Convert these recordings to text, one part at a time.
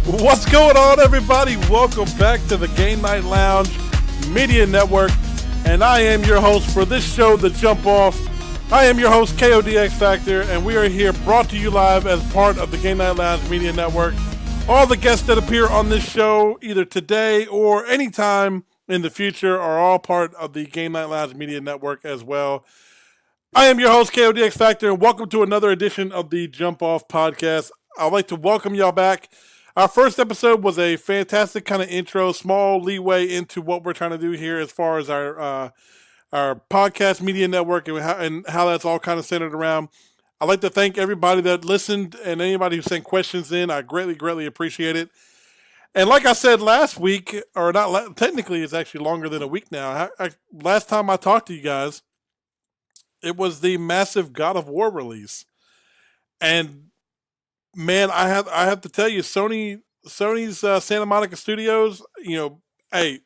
What's going on, everybody? Welcome back to the Game Night Lounge Media Network, and I am your host for this show, The Jump Off. I am your host, KODX Factor, and we are here brought to you live as part of the Game Night Lounge Media Network. All the guests that appear on this show, either today or anytime in the future, are all part of the Game Night Lounge Media Network as well. I am your host, KODX Factor, and welcome to another edition of the Jump Off podcast. I'd like to welcome y'all back. Our first episode was a fantastic kind of intro, small leeway into what we're trying to do here as far as our podcast media network and how that's all kind of centered around. I'd like to thank everybody that listened and anybody who sent questions in. I greatly appreciate it. And like I said last week, or not, technically it's actually longer than a week now. Last time I talked to you guys, it was the massive God of War release. And man, I have to tell you, Sony's Santa Monica Studios, hey,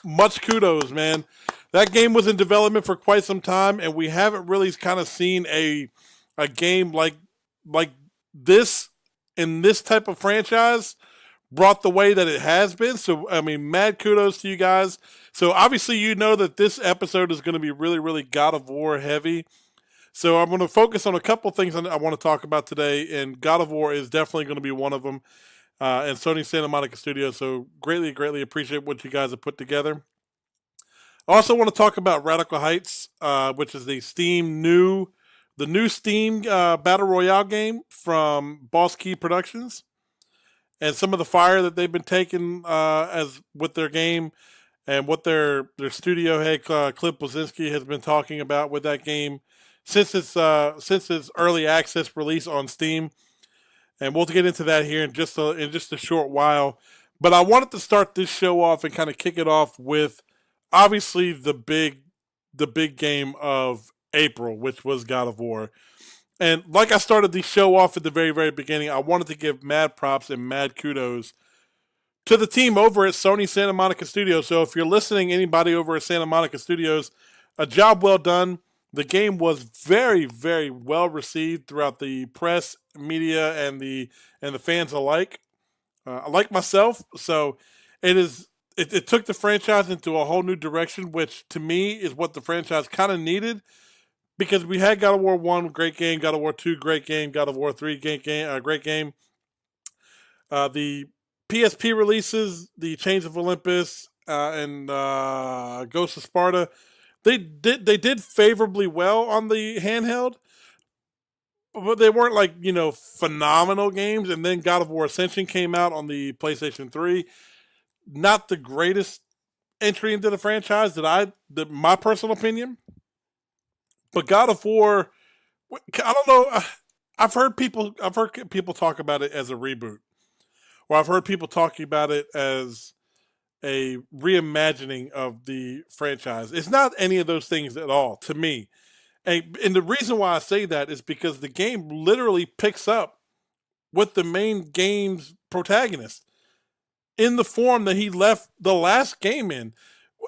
much kudos, man. That game was in development for quite some time, and we haven't really kind of seen a game like this in this type of franchise brought the way that it has been. So, I mean, mad kudos to you guys. So, obviously, you know that this episode is going to be really God of War heavy. So I'm going to focus on a couple things I want to talk about today, and God of War is definitely going to be one of them, and Sony Santa Monica Studios. So greatly appreciate what you guys have put together. I also want to talk about Radical Heights, which is the new Steam Battle Royale game from Boss Key Productions, and some of the fire that they've been taking as with their game, and what their studio head Cliff Bleszinski has been talking about with that game since its early access release on Steam, and we'll get into that here in just a short while. But I wanted to start this show off and kind of kick it off with obviously the big game of April, which was God of War. And like I started the show off at the very beginning, I wanted to give mad props and mad kudos to the team over at Sony Santa Monica Studios. So if you're listening, anybody over at Santa Monica Studios, a job well done. The game was very well received throughout the press, media, and the fans alike. Like myself, so it took the franchise into a whole new direction, which to me is what the franchise kind of needed, because we had God of War 1, great game, God of War 2, great game, God of War 3, great game. The PSP releases, the Chains of Olympus, and Ghost of Sparta, They did favorably well on the handheld, but they weren't like, phenomenal games. And then God of War Ascension came out on the PlayStation 3. Not the greatest entry into the franchise my personal opinion. But God of War, I don't know. I've heard people talk about it as a reboot, or I've heard people talking about it as a reimagining of the franchise. It's not any of those things at all to me. And the reason why I say that is because the game literally picks up with the main game's protagonist in the form that he left the last game in.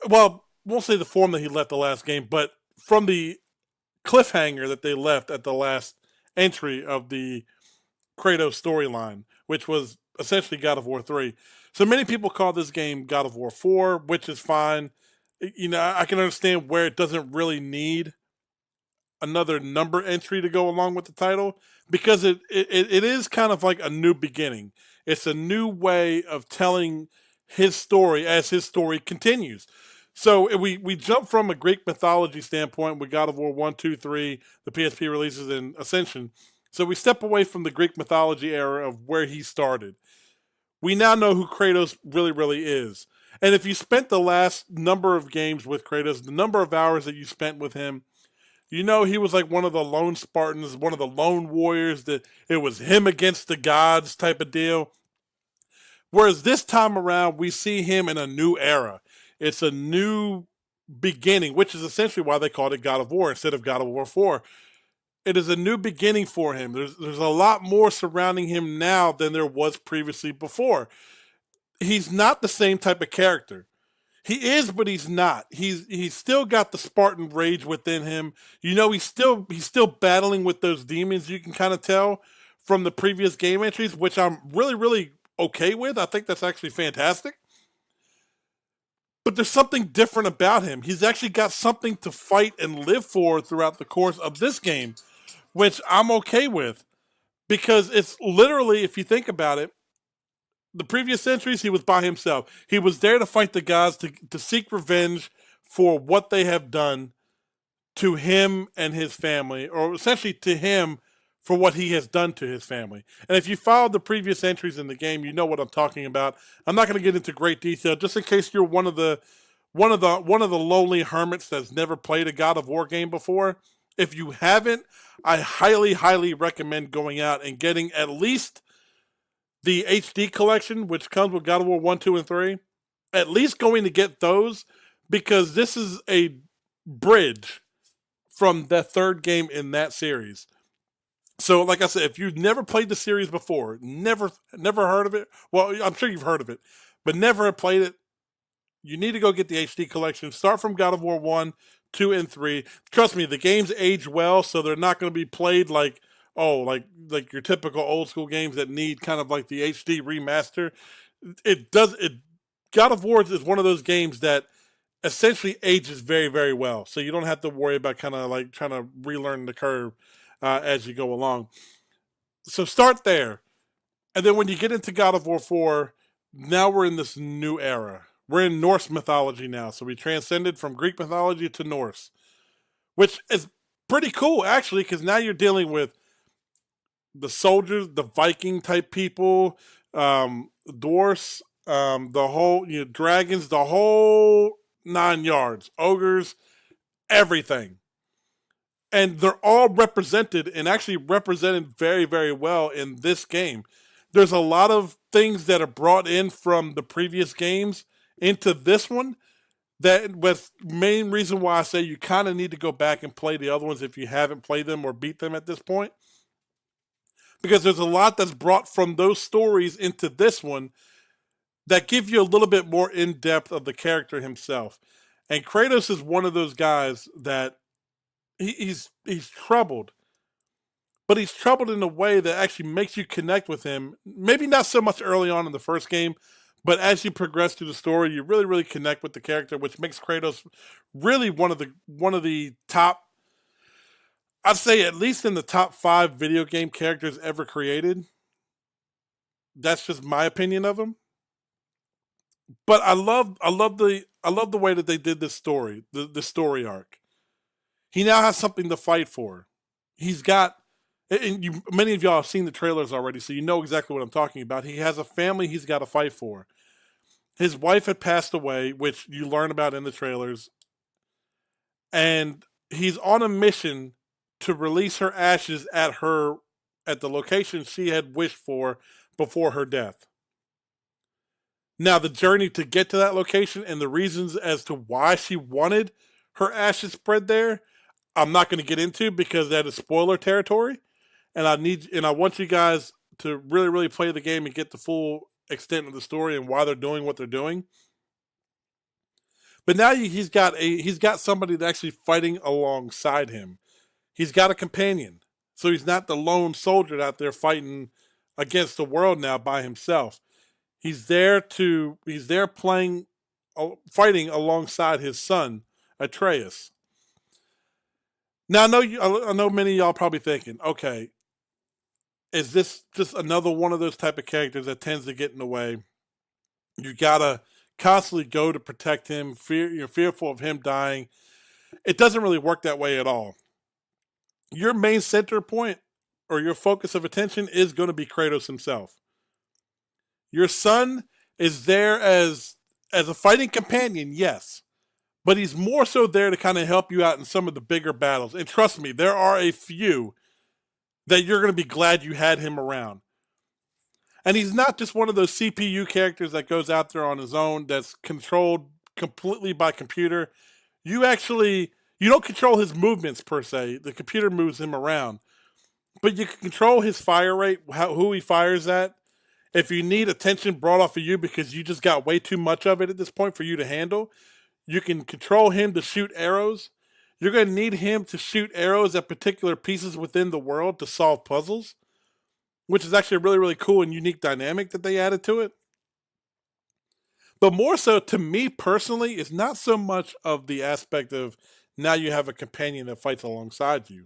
Well, won't say the form that he left the last game, but from the cliffhanger that they left at the last entry of the Kratos storyline, which was essentially God of War 3. So many people call this game God of War 4, which is fine. I can understand where it doesn't really need another number entry to go along with the title, because it is kind of like a new beginning. It's a new way of telling his story as his story continues. So we jump from a Greek mythology standpoint with God of War 1, 2, 3, the PSP releases, and Ascension. So we step away from the Greek mythology era of where he started. We now know who Kratos really is. And if you spent the last number of games with Kratos, the number of hours that you spent with him, he was like one of the lone Spartans, one of the lone warriors, that it was him against the gods type of deal. Whereas this time around, we see him in a new era. It's a new beginning, which is essentially why they called it God of War instead of God of War 4. It is a new beginning for him. There's a lot more surrounding him now than there was previously before. He's not the same type of character. He is, but he's not. He's still got the Spartan rage within him. He's still battling with those demons. You can kind of tell from the previous game entries, which I'm really okay with. I think that's actually fantastic. But there's something different about him. He's actually got something to fight and live for throughout the course of this game, which I'm okay with. Because it's literally, if you think about it, the previous centuries, he was by himself. He was there to fight the gods, to seek revenge for what they have done to him and his family, or essentially to him for what he has done to his family. And if you followed the previous entries in the game, you know what I'm talking about. I'm not going to get into great detail, just in case you're one of the lonely hermits that's never played a God of War game before. If you haven't, I highly, highly recommend going out and getting at least the HD collection, which comes with God of War 1, 2, and 3. At least going to get those, because this is a bridge from the third game in that series. So, like I said, if you've never played the series before, never heard of it, well, I'm sure you've heard of it, but never have played it, you need to go get the HD collection. Start from God of War 1, 2, and 3. Trust me, the games age well, so they're not going to be played like, like your typical old school games that need kind of like the HD remaster. God of War is one of those games that essentially ages very, very well. So you don't have to worry about kind of like trying to relearn the curve as you go along. So start there. And then when you get into God of War 4, now we're in this new era. We're in Norse mythology now. So we transcended from Greek mythology to Norse, which is pretty cool, actually, because now you're dealing with the soldiers, the Viking type people, dwarfs, the whole, dragons, the whole 9 yards, ogres, everything. And they're all represented, and actually represented very, very well in this game. There's a lot of things that are brought in from the previous games into this one. That was main reason why I say you kind of need to go back and play the other ones if you haven't played them or beat them at this point. Because there's a lot that's brought from those stories into this one that give you a little bit more in depth of the character himself. And Kratos is one of those guys that he's troubled, but he's troubled in a way that actually makes you connect with him. Maybe not so much early on in the first game, but as you progress through the story, you really, really connect with the character, which makes Kratos really one of the top. I'd say at least in the top 5 video game characters ever created. That's just my opinion of him. But I love the way that they did this story, the story arc. He now has something to fight for. He's got, and many of y'all have seen the trailers already, so you know exactly what I'm talking about. He has a family he's got to fight for. His wife had passed away, which you learn about in the trailers, and he's on a mission to release her ashes at the location she had wished for before her death. Now, the journey to get to that location and the reasons as to why she wanted her ashes spread there, I'm not going to get into because that is spoiler territory. And I want you guys to really, really play the game and get the full extent of the story and why they're doing what they're doing. But now he's got somebody that's actually fighting alongside him. He's got a companion, so he's not the lone soldier out there fighting against the world now by himself. He's there fighting alongside his son Atreus. Now I know many of y'all probably thinking, okay, is this just another one of those type of characters that tends to get in the way? You gotta constantly go to protect him. You're fearful of him dying. It doesn't really work that way at all. Your main center point or your focus of attention is going to be Kratos himself. Your son is there as a fighting companion, yes, but he's more so there to kind of help you out in some of the bigger battles. And trust me, there are a few that you're going to be glad you had him around. And he's not just one of those CPU characters that goes out there on his own that's controlled completely by computer. You don't control his movements per se. The computer moves him around. But you can control his fire rate, who he fires at. If you need attention brought off of you because you just got way too much of it at this point for you to handle, you can control him to shoot arrows. You're going to need him to shoot arrows at particular pieces within the world to solve puzzles. which is actually a really, really cool and unique dynamic that they added to it. But more so to me personally, it's not so much of the aspect of now you have a companion that fights alongside you,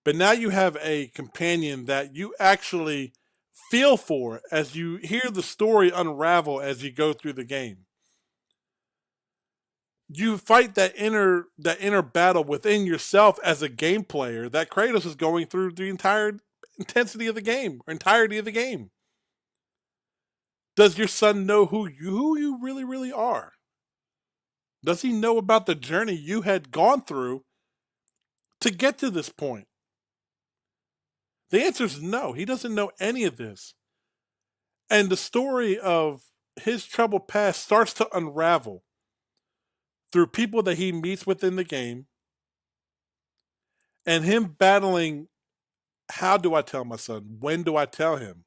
but now you have a companion that you actually feel for as you hear the story unravel as you go through the game. You fight that inner battle within yourself as a game player that Kratos is going through the entire intensity of the game or entirety of the game. Does your son know who you really really are? Does he know about the journey you had gone through to get to this point? The answer is no. He doesn't know any of this. And the story of his troubled past starts to unravel through people that he meets within the game and him battling how do I tell my son? When do I tell him?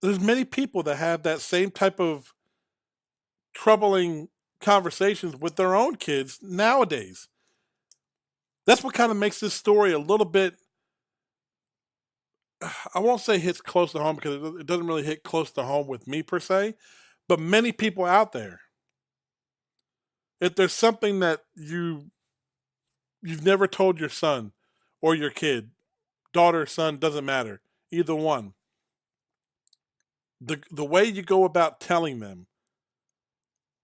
There's many people that have that same type of troubling conversations with their own kids nowadays. That's what kind of makes this story a little bit, I won't say hits close to home because it doesn't really hit close to home with me per se, but many people out there. If there's something that you've never told your son or your kid, daughter, son, doesn't matter, either one. The way you go about telling them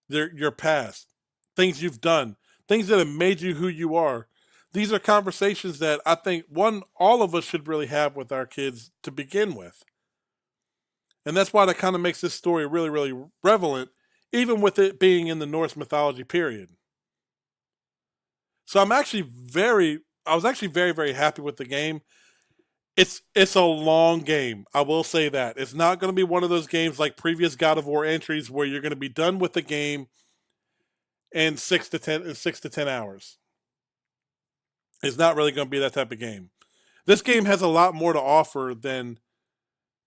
your past, things you've done, things that have made you who you are. These are conversations that I think one all of us should really have with our kids to begin with. And that's why that kind of makes this story really, really relevant, even with it being in the Norse mythology period. So I was actually very, very happy with the game. It's a long game. I will say that. It's not going to be one of those games like previous God of War entries where you're going to be done with the game in 6 to 10 hours. It's not really going to be that type of game. This game has a lot more to offer than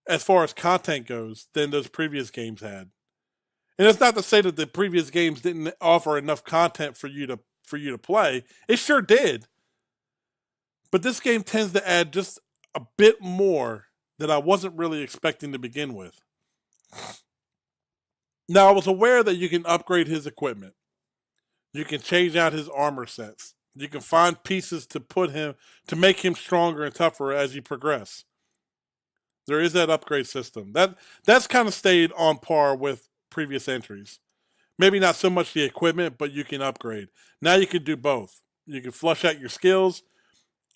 as far as content goes than those previous games had. And it's not to say that the previous games didn't offer enough content for you to play. It sure did. But this game tends to add just a bit more that I wasn't really expecting to begin with. Now, I was aware that you can upgrade his equipment. You can change out his armor sets. You can find pieces to make him stronger and tougher as you progress. There is that upgrade system. That's kind of stayed on par with previous entries. Maybe not so much the equipment, but you can upgrade. Now you can do both. You can flush out your skills,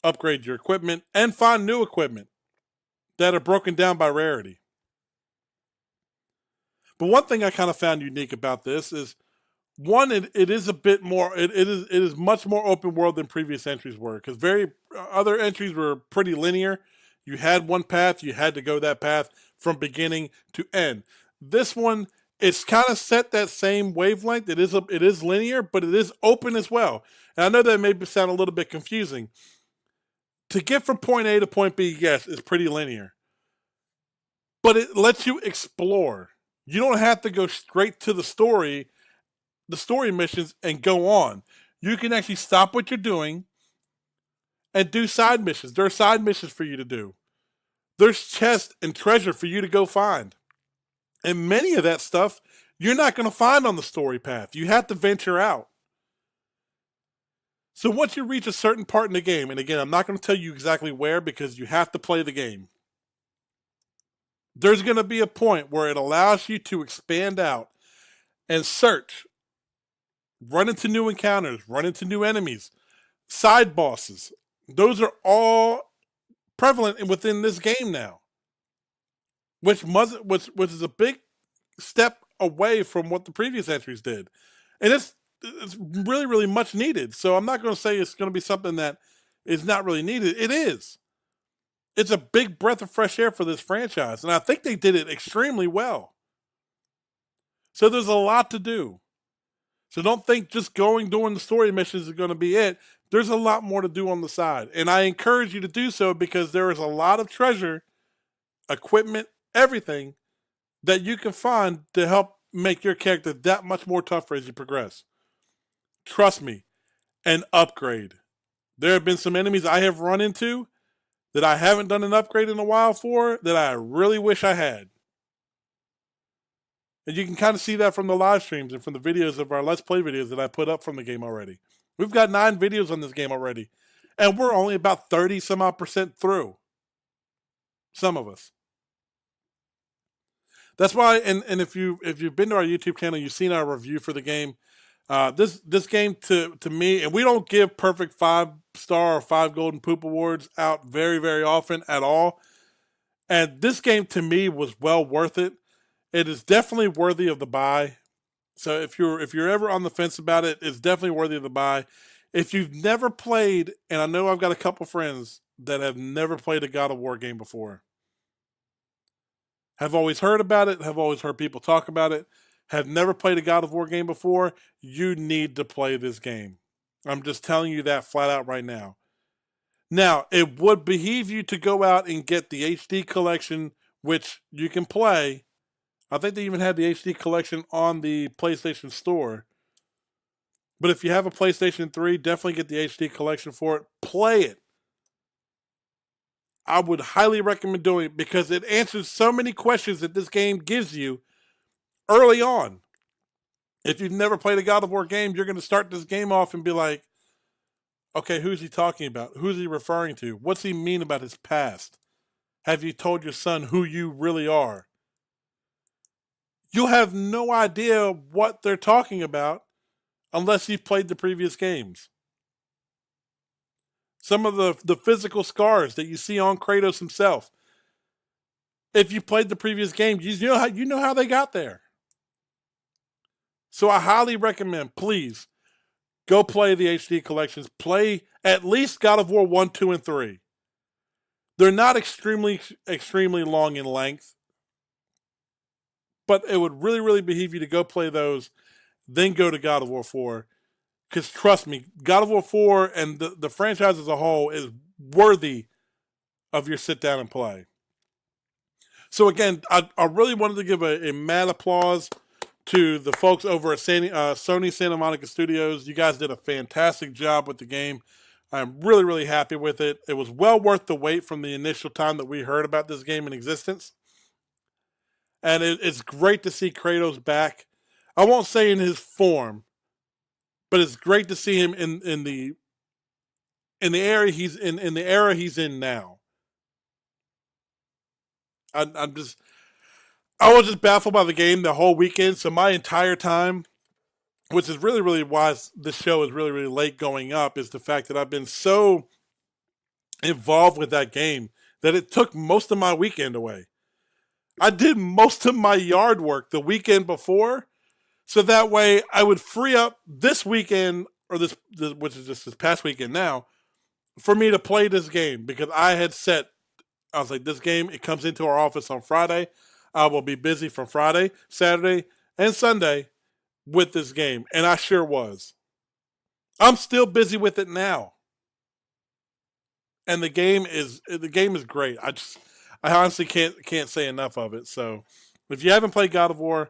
upgrade your equipment, and find new equipment that are broken down by rarity. But one thing I kind of found unique about this is one, it is a bit more. It is much more open world than previous entries were because very other entries were pretty linear. You had one path, you had to go that path from beginning to end. This one, it's kind of set that same wavelength. It is linear, but it is open as well. And I know that may sound a little bit confusing. To get from point A to point B, yes, is pretty linear. But it lets you explore. You don't have to go straight to the story missions, and go on. You can actually stop what you're doing and do side missions. There are side missions for you to do. There's chests and treasure for you to go find. And many of that stuff you're not going to find on the story path. You have to venture out. So once you reach a certain part in the game, and again, I'm not going to tell you exactly where because you have to play the game. There's going to be a point where it allows you to expand out and search, run into new encounters, run into new enemies, side bosses. Those are all prevalent within this game now, which is a big step away from what the previous entries did, and it's really really much needed. So I'm not going to say it's going to be something that is not really needed. It is. It's a big breath of fresh air for this franchise, and I think they did it extremely well. So there's a lot to do. So don't think just doing the story missions is going to be it. There's a lot more to do on the side. And I encourage you to do so because there is a lot of treasure, equipment, everything that you can find to help make your character that much more tougher as you progress. Trust me, and upgrade. There have been some enemies I have run into that I haven't done an upgrade in a while for that I really wish I had. And you can kind of see that from the live streams and from the videos of our Let's Play videos that I put up from the game already. We've got 9 videos on this game already. And we're only about 30 some odd percent through. Some of us. That's why, and if you've been to our YouTube channel, you've seen our review for the game. This game to me, and we don't give perfect 5-star or 5 golden poop awards out very, very often at all. And this game to me was well worth it. It is definitely worthy of the buy. So if you're ever on the fence about it, it's definitely worthy of the buy. If you've never played, and I know I've got a couple friends that have never played a God of War game before, have always heard about it, have always heard people talk about it, have never played a God of War game before, you need to play this game. I'm just telling you that flat out right now. Now, it would behoove you to go out and get the HD collection, which you can play. I think they even had the HD collection on the PlayStation Store. But if you have a PlayStation 3, definitely get the HD collection for it. Play it. I would highly recommend doing it because it answers so many questions that this game gives you early on. If you've never played a God of War game, you're going to start this game off and be like, okay, who's he talking about? Who's he referring to? What's he mean about his past? Have you told your son who you really are? You'll have no idea what they're talking about unless you've played the previous games. Some of the physical scars that you see on Kratos himself. If you played the previous game, you know how they got there. So I highly recommend, please, go play the HD collections. Play at least God of War 1, 2, and 3. They're not extremely long in length. But it would really, really behoove you to go play those, then go to God of War 4. Because trust me, God of War 4 and the franchise as a whole is worthy of your sit down and play. So again, I really wanted to give a mad applause to the folks over at Sony Santa Monica Studios. You guys did a fantastic job with the game. I'm really, really happy with it. It was well worth the wait from the initial time that we heard about this game in existence. And it's great to see Kratos back. I won't say in his form, but it's great to see him in the era he's in now. I was just baffled by the game the whole weekend. So my entire time, which is really, really why this show is really, really late going up, is the fact that I've been so involved with that game that it took most of my weekend away. I did most of my yard work the weekend before, so that way I would free up this weekend, or this which is just this past weekend now, for me to play this game because I was like, this game, it comes into our office on Friday. I will be busy from Friday, Saturday, and Sunday with this game, and I sure was. I'm still busy with it now, and the game is great. I honestly can't say enough of it. So, if you haven't played God of War,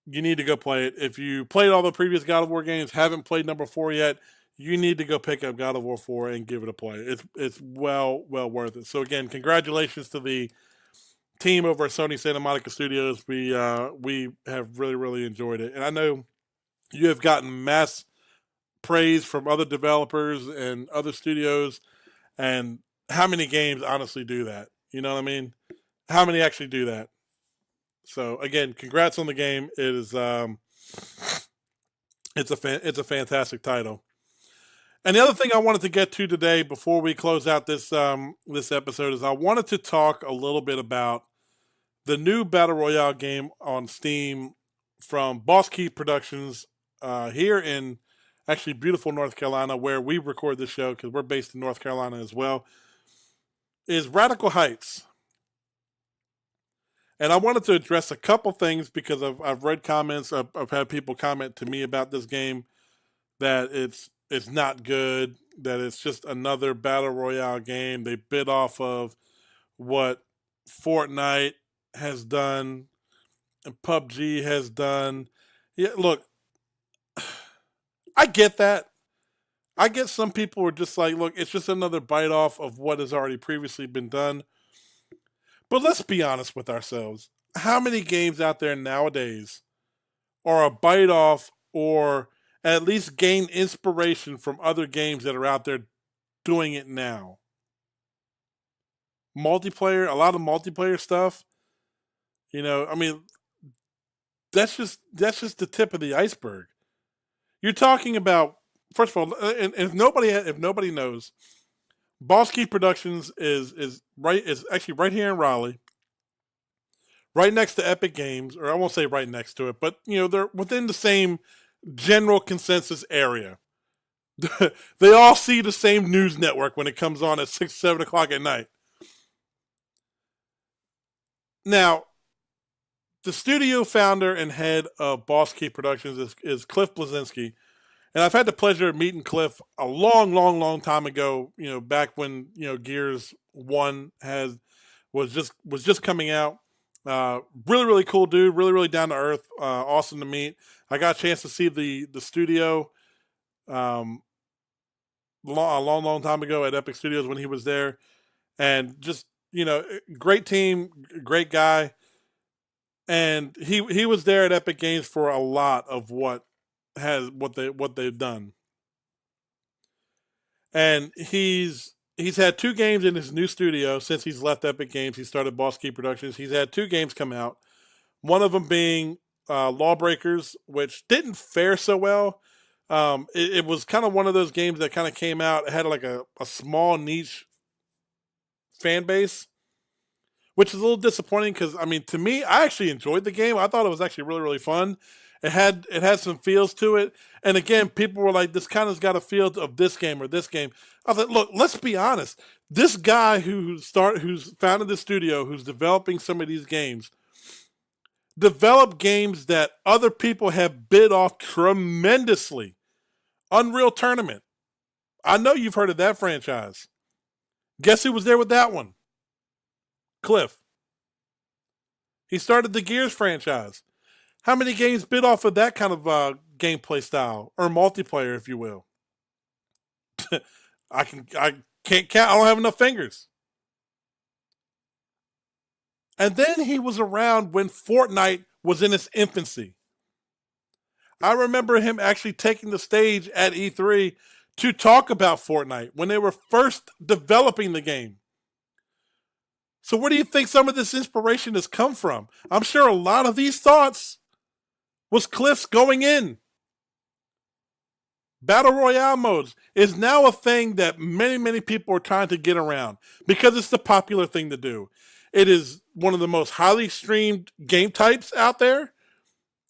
you need to go play it. If you played all the previous God of War games, haven't played number 4 yet, you need to go pick up God of War 4 and give it a play. It's well worth it. So again, congratulations to the team over at Sony Santa Monica Studios. We have really, really enjoyed it, and I know you have gotten mass praise from other developers and other studios. And how many games honestly do that? You know what I mean? How many actually do that? So again, congrats on the game. It is it's a fantastic title. And the other thing I wanted to get to today before we close out this episode is I wanted to talk a little bit about the new Battle Royale game on Steam from Boss Key Productions here in actually beautiful North Carolina, where we record this show because we're based in North Carolina as well, is Radical Heights. And I wanted to address a couple things because I've read comments, I've had people comment to me about this game that it's not good, that it's just another Battle Royale game. They bit off of what Fortnite has done and PUBG has done. Yeah, look, I get that. I get some people who are just like, look, it's just another bite off of what has already previously been done. But let's be honest with ourselves. How many games out there nowadays are a bite off or at least gain inspiration from other games that are out there doing it now? Multiplayer, a lot of multiplayer stuff. I mean, that's just the tip of the iceberg. You're talking about, first of all, and if nobody knows, Boss Key Productions is actually right here in Raleigh, right next to Epic Games, or I won't say right next to it, but they're within the same general consensus area. They all see the same news network when it comes on at 6, 7 o'clock at night. Now, the studio founder and head of Boss Key Productions is Cliff Blazinski, and I've had the pleasure of meeting Cliff a long, long, long time ago. Back when Gears 1 was just coming out. Really, really cool dude. Really, really down to earth. Awesome to meet. I got a chance to see the studio um, a long, long time ago at Epic Studios when he was there, and just great team, great guy, and he was there at Epic Games for a lot of what they've done, and he's had two games in his new studio since he's left Epic Games. He started Boss Key Productions. He's had two games come out. One of them being Lawbreakers, which didn't fare so well. It was kind of one of those games that kind of came out. It had like a small niche fan base, which is a little disappointing because I mean, to me, I actually enjoyed the game. I thought it was actually really, really fun. It had some feels to it, and again, people were like, "This kind of got a feel of this game or this game." I was like, "Look, let's be honest. This guy who's founded the studio, who's developing some of these games, developed games that other people have bid off tremendously. Unreal Tournament. I know you've heard of that franchise. Guess who was there with that one? Cliff. He started the Gears franchise. How many games bid off of that kind of gameplay style or multiplayer, if you will? I can't count. I don't have enough fingers. And then he was around when Fortnite was in its infancy. I remember him actually taking the stage at E3 to talk about Fortnite when they were first developing the game. So where do you think some of this inspiration has come from? I'm sure a lot of these thoughts was Cliff's going in. Battle Royale modes is now a thing that many, many people are trying to get around because it's the popular thing to do. It is one of the most highly streamed game types out there.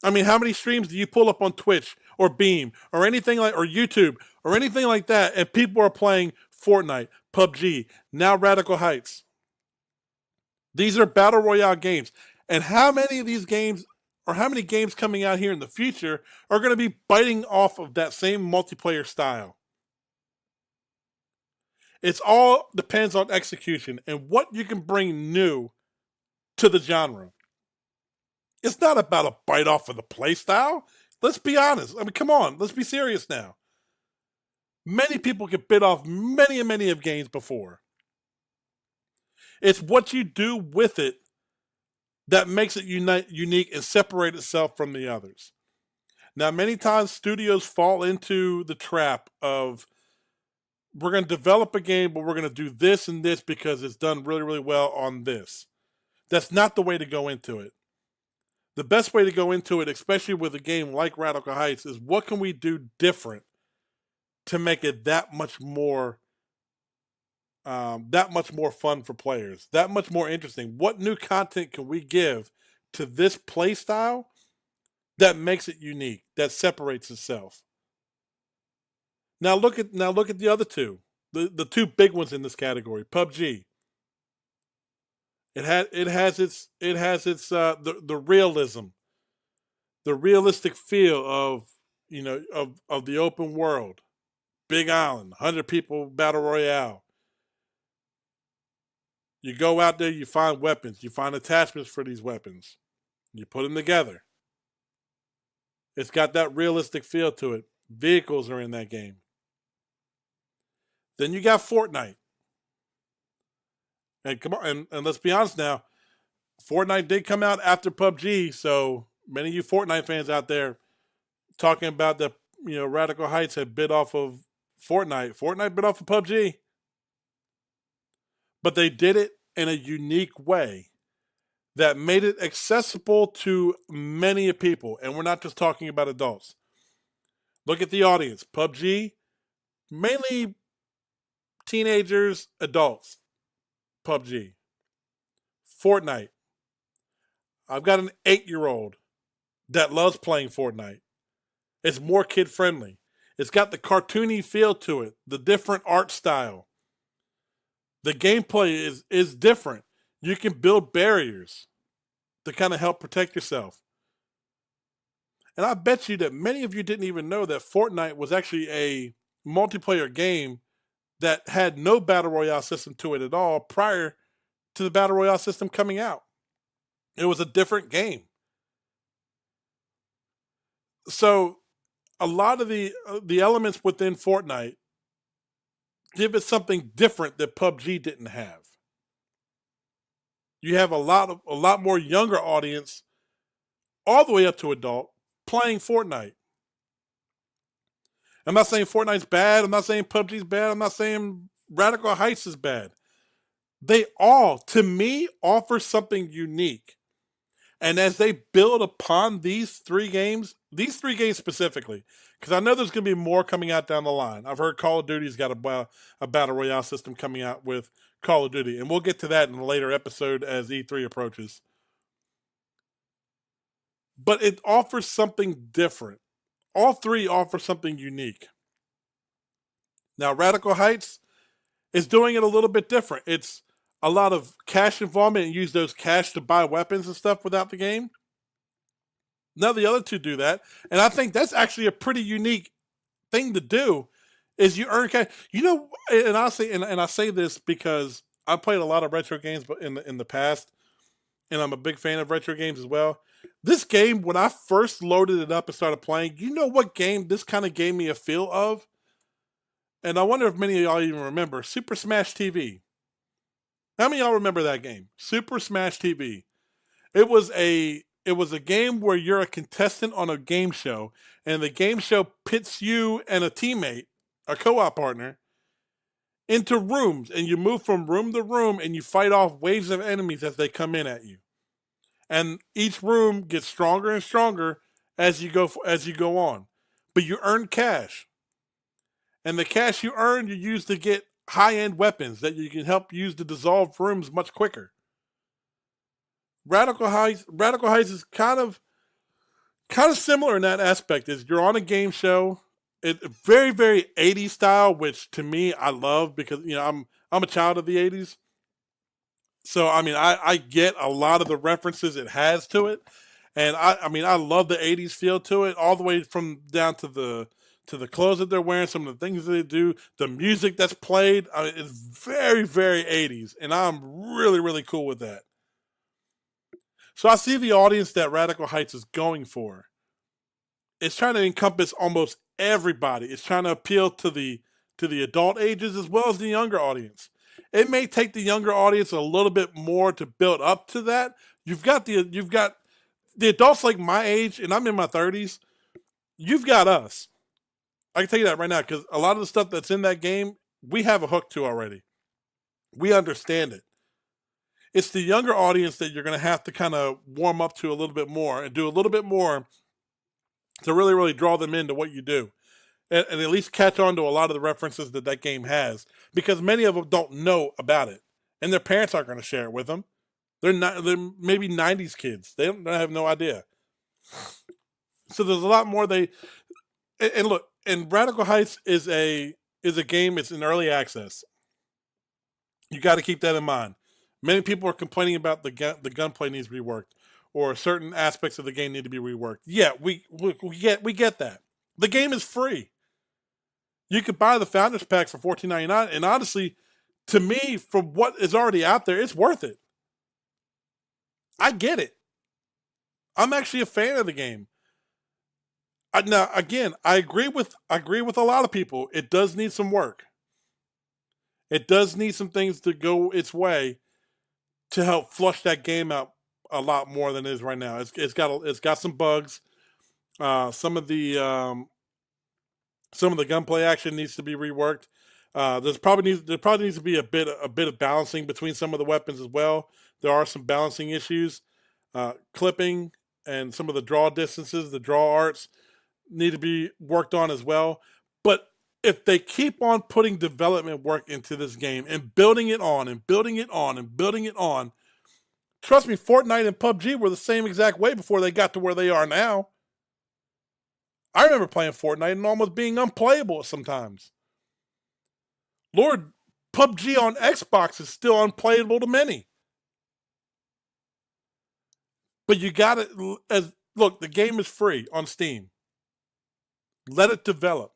I mean, how many streams do you pull up on Twitch or Beam or anything like, or YouTube or anything like that, and people are playing Fortnite, PUBG, now Radical Heights? These are battle royale games, and how many of these games, or how many games coming out here in the future, are going to be biting off of that same multiplayer style? It's all depends on execution and what you can bring new to the genre. It's not about a bite off of the play style. Let's be honest. I mean, come on. Let's be serious now. Many people get bit off many and many of games before. It's what you do with it that makes it unique and separate itself from the others. Now, many times studios fall into the trap of, we're going to develop a game, but we're going to do this and this because it's done really, really well on this. That's not the way to go into it. The best way to go into it, especially with a game like Radical Heights, is what can we do different to make it that much more fun for players, that much more interesting. What new content can we give to this play style that makes it unique, that separates itself? Now look at the other two, the two big ones in this category. PUBG. It has its the realism, the realistic feel of of the open world, big island, 100 people battle royale. You go out there, you find weapons, you find attachments for these weapons, you put them together. It's got that realistic feel to it. Vehicles are in that game. Then you got Fortnite. And come on, and let's be honest now, Fortnite did come out after PUBG, so many of you Fortnite fans out there talking about the Radical Heights had bit off of Fortnite. Fortnite bit off of PUBG, but they did it in a unique way that made it accessible to many people. And we're not just talking about adults. Look at the audience. PUBG, mainly teenagers, adults. PUBG. Fortnite. I've got an 8-year-old that loves playing Fortnite. It's more kid friendly. It's got the cartoony feel to it, the different art style. The gameplay is different. You can build barriers to kind of help protect yourself. And I bet you that many of you didn't even know that Fortnite was actually a multiplayer game that had no Battle Royale system to it at all prior to the Battle Royale system coming out. It was a different game. So a lot of the elements within Fortnite give it something different that PUBG didn't have. You have a lot more younger audience, all the way up to adult, playing Fortnite. I'm not saying Fortnite's bad. I'm not saying PUBG's bad. I'm not saying Radical Heights is bad. They all, to me, offer something unique. And as they build upon these three games specifically, because I know there's going to be more coming out down the line. I've heard Call of Duty's got a Battle Royale system coming out with Call of Duty. And we'll get to that in a later episode as E3 approaches. But it offers something different. All three offer something unique. Now, Radical Heights is doing it a little bit different. It's a lot of cash involvement and use those cash to buy weapons and stuff without the game. Now the other two do that, and I think that's actually a pretty unique thing to do. Is you earn cash, and I say this because I played a lot of retro games in the past, and I'm a big fan of retro games as well. This game, when I first loaded it up and started playing, you know what game this kind of gave me a feel of? And I wonder if many of y'all even remember Super Smash TV. How many of y'all remember that game? Super Smash TV. It was a game where you're a contestant on a game show, and the game show pits you and a teammate, a co-op partner, into rooms, and you move from room to room, and you fight off waves of enemies as they come in at you. And each room gets stronger and stronger as you go on. But you earn cash. And the cash you earn, you use to get high-end weapons that you can help use to dissolve rooms much quicker. Radical Heights is kind of similar in that aspect. Is you're on a game show. It's very, very 80s style, which to me I love because I'm a child of the 80s. So I get a lot of the references it has to it, and I love the 80s feel to it, all the way from down to the clothes that they're wearing, some of the things that they do, the music that's played. It's very, very 80s, and I'm really, really cool with that. So I see the audience that Radical Heights is going for. It's trying to encompass almost everybody. It's trying to appeal to the adult ages as well as the younger audience. It may take the younger audience a little bit more to build up to that. You've got the adults like my age, and I'm in my 30s. You've got us. I can tell you that right now because a lot of the stuff that's in that game, we have a hook to already. We understand it. It's the younger audience that you're going to have to kind of warm up to a little bit more and do a little bit more to really, really draw them into what you do. And at least catch on to a lot of the references that game has, because many of them don't know about it, and their parents aren't going to share it with them. They're maybe 90s kids. They have no idea. So there's a lot more and look, and Radical Heights is a game. It's in early access. You got to keep that in mind. Many people are complaining about the gunplay needs to be reworked, or certain aspects of the game need to be reworked. Yeah, we get that. The game is free. You could buy the Founders Pack for $14.99, and honestly, to me, for what is already out there, it's worth it. I get it. I'm actually a fan of the game. Now, again, I agree with a lot of people. It does need some work. It does need some things to go its way to help flush that game out a lot more than it is right now. It's got some bugs. Uh, some of the um, some of the gunplay action needs to be reworked. There probably needs to be a bit of balancing between some of the weapons as well. There are some balancing issues, clipping and some of the draw distances, the draw arts need to be worked on as well. But if they keep on putting development work into this game and building it on and building it on and building it on, trust me, Fortnite and PUBG were the same exact way before they got to where they are now. I remember playing Fortnite and almost being unplayable sometimes. Lord, PUBG on Xbox is still unplayable to many. But you got to look. The game is free on Steam. Let it develop.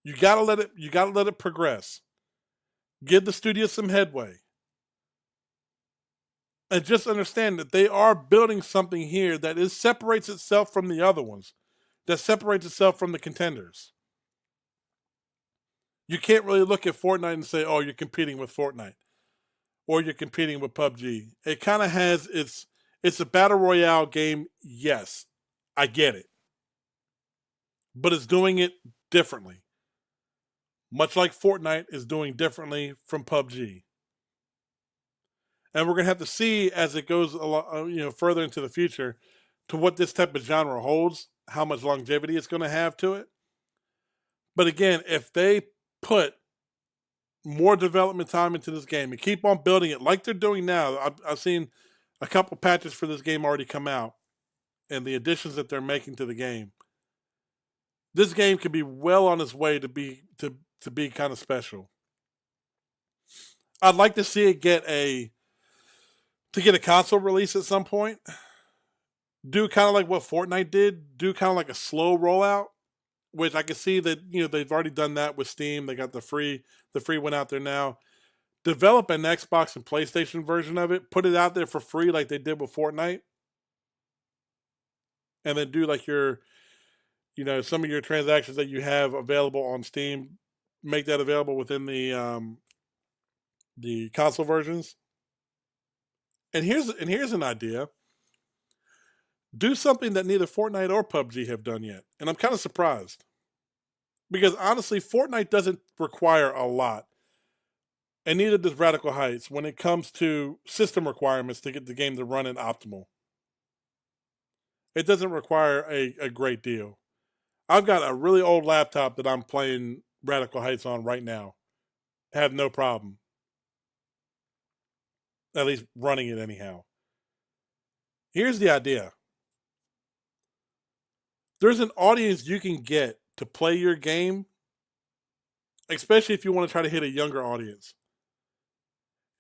You gotta let it. You gotta let it progress. Give the studio some headway, and just understand that they are building something here that separates itself from the other ones, that separates itself from the contenders. You can't really look at Fortnite and say, "Oh, you're competing with Fortnite," or "You're competing with PUBG." It kind of has it's a battle royale game. Yes, I get it, but it's doing it differently, much like Fortnite is doing differently from PUBG. And we're gonna have to see as it goes a lot, further into the future, to what this type of genre holds, how much longevity it's going to have to it. But again, if they put more development time into this game and keep on building it like they're doing now, I've seen a couple patches for this game already come out, and the additions that they're making to the game. This game could be well on its way to be kind of special. I'd like to see it get a console release at some point. Do kind of like what Fortnite did. Do kind of like a slow rollout, which I can see that they've already done that with Steam. They got the free one out there now. Develop an Xbox and PlayStation version of it. Put it out there for free like they did with Fortnite, and then do like some of your transactions that you have available on Steam. Make that available within the console versions. And here's an idea. Do something that neither Fortnite or PUBG have done yet. And I'm kind of surprised. Because honestly, Fortnite doesn't require a lot. And neither does Radical Heights when it comes to system requirements to get the game to run in optimal. It doesn't require a great deal. I've got a really old laptop that I'm playing Radical Heights on right now. Have no problem. At least running it anyhow. Here's the idea. There's an audience you can get to play your game, especially if you want to try to hit a younger audience.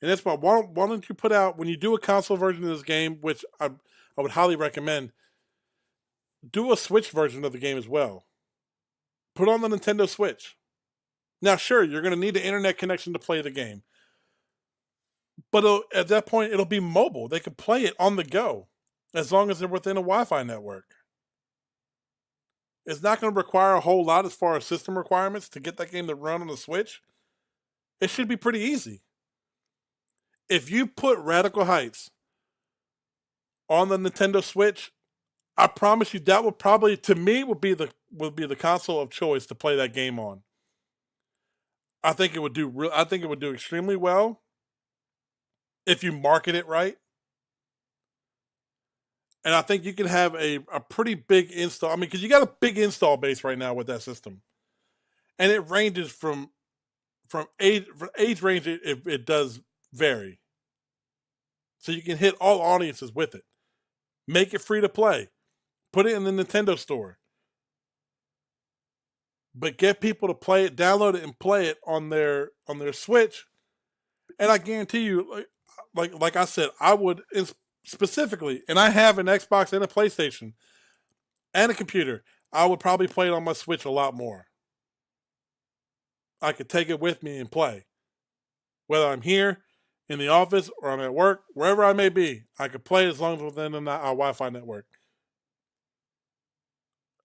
And that's why don't you put out, when you do a console version of this game, which I would highly recommend, do a Switch version of the game as well. Put on the Nintendo Switch. Now, sure, you're going to need an internet connection to play the game. But at that point, it'll be mobile. They can play it on the go as long as they're within a Wi Fi network. It's not going to require a whole lot as far as system requirements to get that game to run on the Switch. It should be pretty easy. If you put Radical Heights on the Nintendo Switch, I promise you that would probably, to me, would be the console of choice to play that game on. I think it would do extremely well if you market it right. And I think you can have a pretty big install. I mean, because you got a big install base right now with that system, and it ranges from age range. It does vary, so you can hit all audiences with it. Make it free to play. Put it in the Nintendo store, but get people to play it, download it, and play it on their Switch. And I guarantee you, like I said, I would specifically, and I have an Xbox and a PlayStation and a computer. I would probably play it on my Switch a lot more. I could take it with me and play, whether I'm here in the office or I'm at work, wherever I may be. I could play as long as within our Wi-Fi network.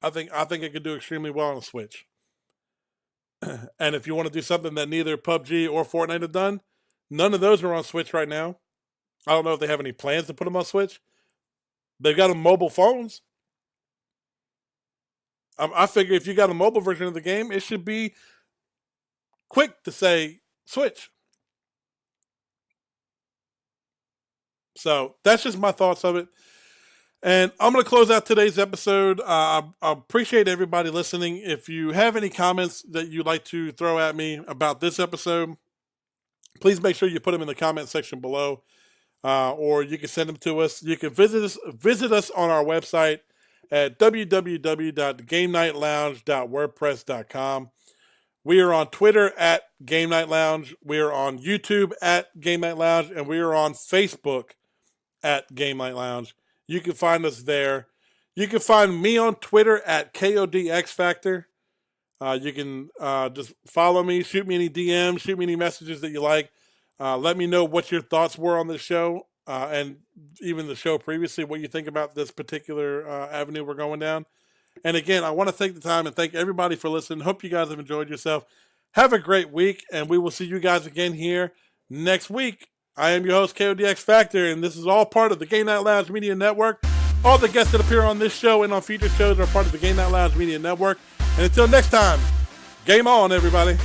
I think it could do extremely well on a Switch. And if you want to do something that neither PUBG or Fortnite have done, none of those are on Switch right now. I don't know if they have any plans to put them on Switch. They've got them mobile phones. I figure if you got a mobile version of the game, it should be quick to say Switch. So that's just my thoughts of it. And I'm going to close out today's episode. I appreciate everybody listening. If you have any comments that you'd like to throw at me about this episode, please make sure you put them in the comment section below, or you can send them to us. You can visit us on our website at www.GameNightLounge.wordpress.com. We are on Twitter at Game Night Lounge. We are on YouTube at Game Night Lounge, and we are on Facebook at Game Night Lounge. You can find us there. You can find me on Twitter at KODXFactor. You can just follow me, shoot me any DMs, shoot me any messages that you like. Let me know what your thoughts were on the show, and even the show previously, what you think about this particular avenue we're going down. And again, I want to take the time and thank everybody for listening. Hope you guys have enjoyed yourself. Have a great week, and we will see you guys again here next week. I am your host, KODX Factor, and this is all part of the Game Night Lounge Media Network. All the guests that appear on this show and on future shows are part of the Game Night Lounge Media Network. And until next time, game on, everybody.